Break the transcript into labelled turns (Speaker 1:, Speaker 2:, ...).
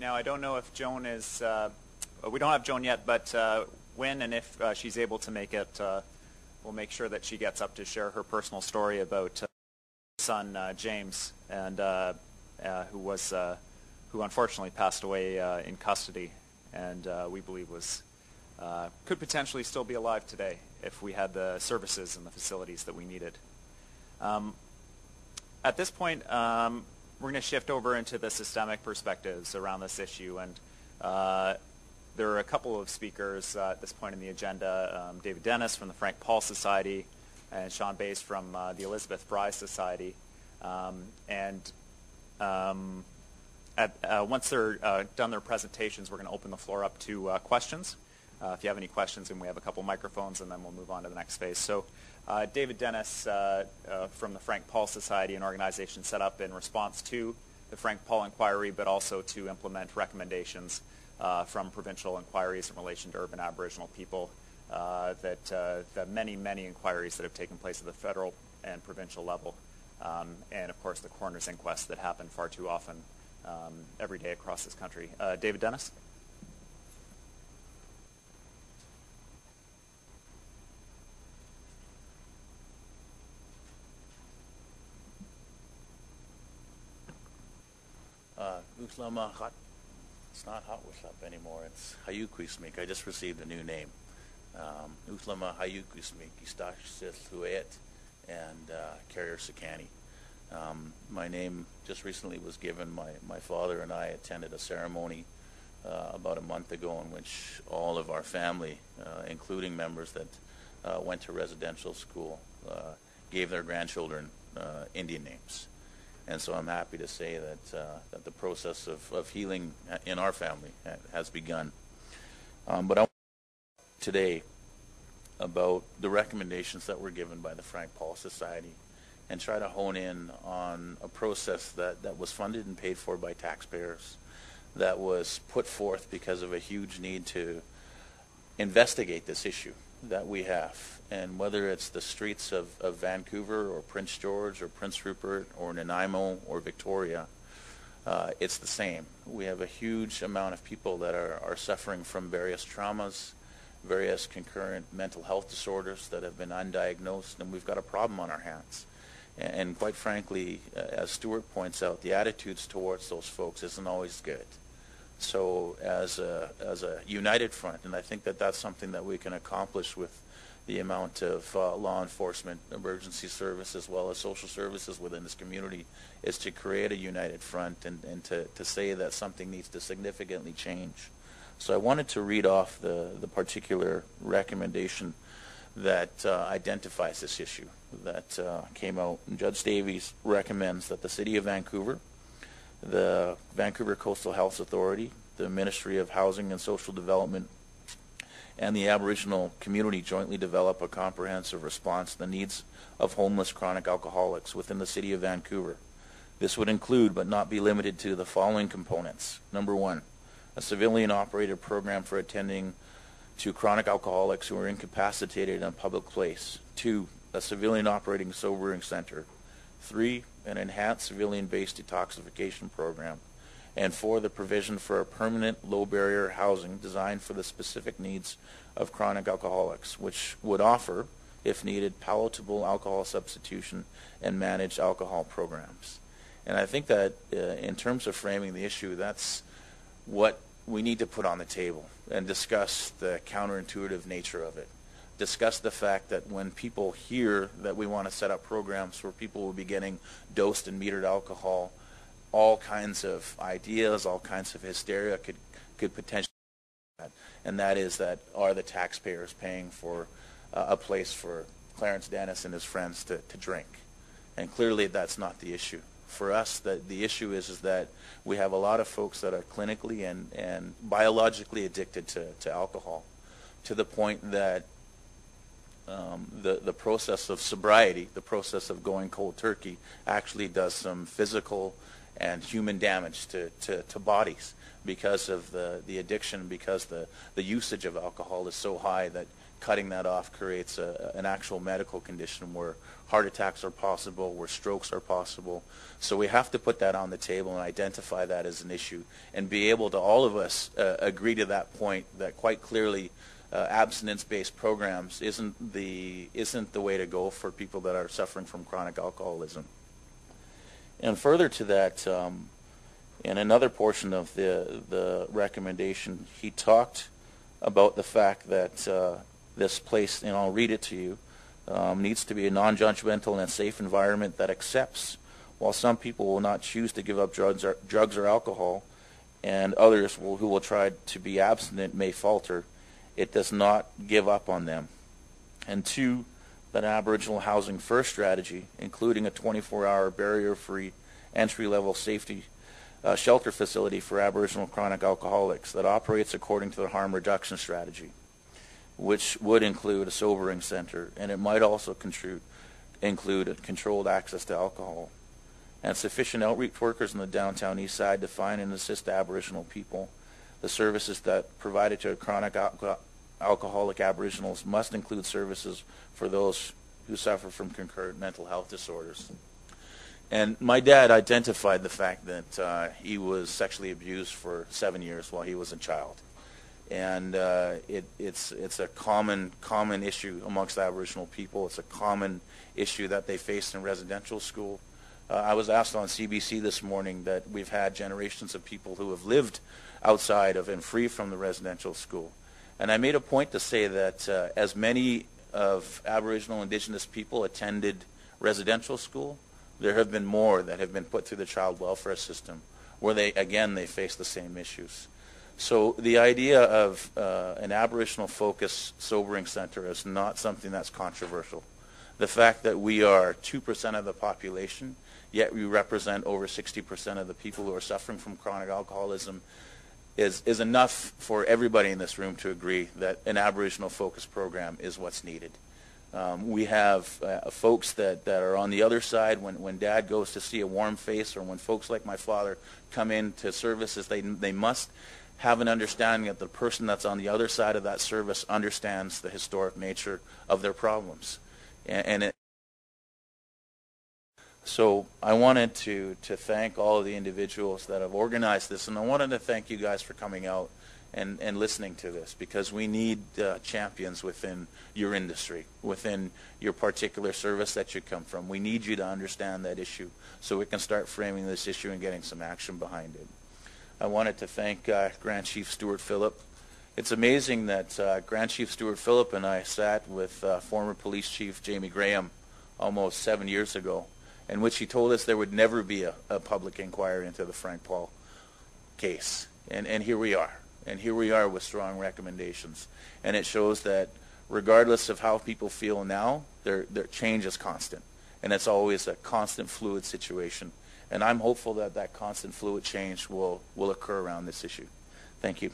Speaker 1: now. I don't know if Joan is, we don't have Joan yet, but when and if she's able to make it, we'll make sure that she gets up to share her personal story about her son James, and who unfortunately passed away in custody, and we believe could potentially still be alive today if we had the services and the facilities that we needed. At this point, we're going to shift over into the systemic perspectives around this issue, and there are a couple of speakers at this point in the agenda, David Dennis from the Frank Paul Society and Sean Bass from the Elizabeth Fry Society. Once they're done their presentations, we're going to open the floor up to questions. If you have any questions, and we have a couple microphones, and then we'll move on to the next phase. So David Dennis from the Frank Paul Society, an organization set up in response to the Frank Paul inquiry, but also to implement recommendations from provincial inquiries in relation to urban Aboriginal people, the many inquiries that have taken place at the federal and provincial level, and of course the coroner's inquests that happen far too often every day across this country. David Dennis?
Speaker 2: It's not Hotwishlap anymore. It's Hayukwismik. I just received a new name. Uslama Hayukwismik, Istash Sith Huet, and Carrier Sakani. My name just recently was given. My father and I attended a ceremony about a month ago in which all of our family, including members that went to residential school, gave their grandchildren Indian names. And so I'm happy to say that the process of healing in our family has begun. But I want to talk today about the recommendations that were given by the Frank Paul Society and try to hone in on a process that was funded and paid for by taxpayers, that was put forth because of a huge need to investigate this issue that we have. And whether it's the streets of Vancouver or Prince George or Prince Rupert or Nanaimo or Victoria, it's the same. We have a huge amount of people that are suffering from various traumas, various concurrent mental health disorders that have been undiagnosed, and we've got a problem on our hands. And quite frankly, as Stuart points out, the attitudes towards those folks isn't always good. So as a united front, and I think that that's something that we can accomplish with the amount of law enforcement, emergency service, as well as social services within this community, is to create a united front and to say that something needs to significantly change. So I wanted to read off the particular recommendation that identifies this issue that came out. And Judge Davies recommends that the City of Vancouver, the Vancouver Coastal Health Authority, the Ministry of Housing and Social Development, and the Aboriginal community jointly develop a comprehensive response to the needs of homeless chronic alcoholics within the City of Vancouver. This would include, but not be limited to, the following components. Number one, a civilian-operated program for attending to chronic alcoholics who are incapacitated in a public place. 2, a civilian operating sobering center. 3, an enhanced civilian-based detoxification program. And 4, the provision for a permanent low-barrier housing designed for the specific needs of chronic alcoholics, which would offer, if needed, palatable alcohol substitution and managed alcohol programs. And I think that in terms of framing the issue, that's what we need to put on the table and discuss the counterintuitive nature of it. Discuss the fact that when people hear that we want to set up programs where people will be getting dosed and metered alcohol, all kinds of ideas, all kinds of hysteria could potentially happen. And that is, that are the taxpayers paying for a place for Clarence Dennis and his friends to drink? And clearly that's not the issue. For us, the issue is that we have a lot of folks that are clinically and biologically addicted to alcohol, to the point that the process of sobriety, the process of going cold turkey, actually does some physical and human damage to bodies because of the addiction, because the usage of alcohol is so high that cutting that off creates an actual medical condition where heart attacks are possible, where strokes are possible. So we have to put that on the table and identify that as an issue and be able to, all of us, agree to that point that quite clearly abstinence-based programs isn't the way to go for people that are suffering from chronic alcoholism. And further to that, in another portion of the recommendation, he talked about the fact that this place, and I'll read it to you, needs to be a non-judgmental and a safe environment that accepts. While some people will not choose to give up drugs or alcohol, and others who will try to be abstinent may falter, it does not give up on them. And two, that Aboriginal Housing First strategy, including a 24-hour barrier-free entry-level safety shelter facility for Aboriginal chronic alcoholics that operates according to the harm reduction strategy, which would include a sobering center, and it might also include a controlled access to alcohol, and sufficient outreach workers in the downtown east side to find and assist Aboriginal people. The services that provided to chronic alcoholic Aboriginals must include services for those who suffer from concurrent mental health disorders. And my dad identified the fact that he was sexually abused for 7 years while he was a child. And it's a common issue amongst Aboriginal people. It's a common issue that they face in residential school. I was asked on CBC this morning that we've had generations of people who have lived outside of and free from the residential school. And I made a point to say that as many of Aboriginal Indigenous people attended residential school, there have been more that have been put through the child welfare system where they face the same issues. So the idea of an Aboriginal-focused sobering center is not something that's controversial. The fact that we are 2% of the population, yet we represent over 60% of the people who are suffering from chronic alcoholism is enough for everybody in this room to agree that an Aboriginal-focused program is what's needed. We have folks that are on the other side. When Dad goes to see a warm face, or when folks like my father come into services, they must have an understanding that the person that's on the other side of that service understands the historic nature of their problems. So I wanted to thank all of the individuals that have organized this, and I wanted to thank you guys for coming out and listening to this, because we need champions within your industry, within your particular service that you come from. We need you to understand that issue so we can start framing this issue and getting some action behind it. I wanted to thank Grand Chief Stuart Phillip. It's amazing that Grand Chief Stuart Phillip and I sat with former Police Chief Jamie Graham almost 7 years ago, in which he told us there would never be a public inquiry into the Frank Paul case. And here we are. And here we are with strong recommendations. And it shows that regardless of how people feel now, their change is constant. And it's always a constant fluid situation. And I'm hopeful that that constant fluid change will occur around this issue. Thank you.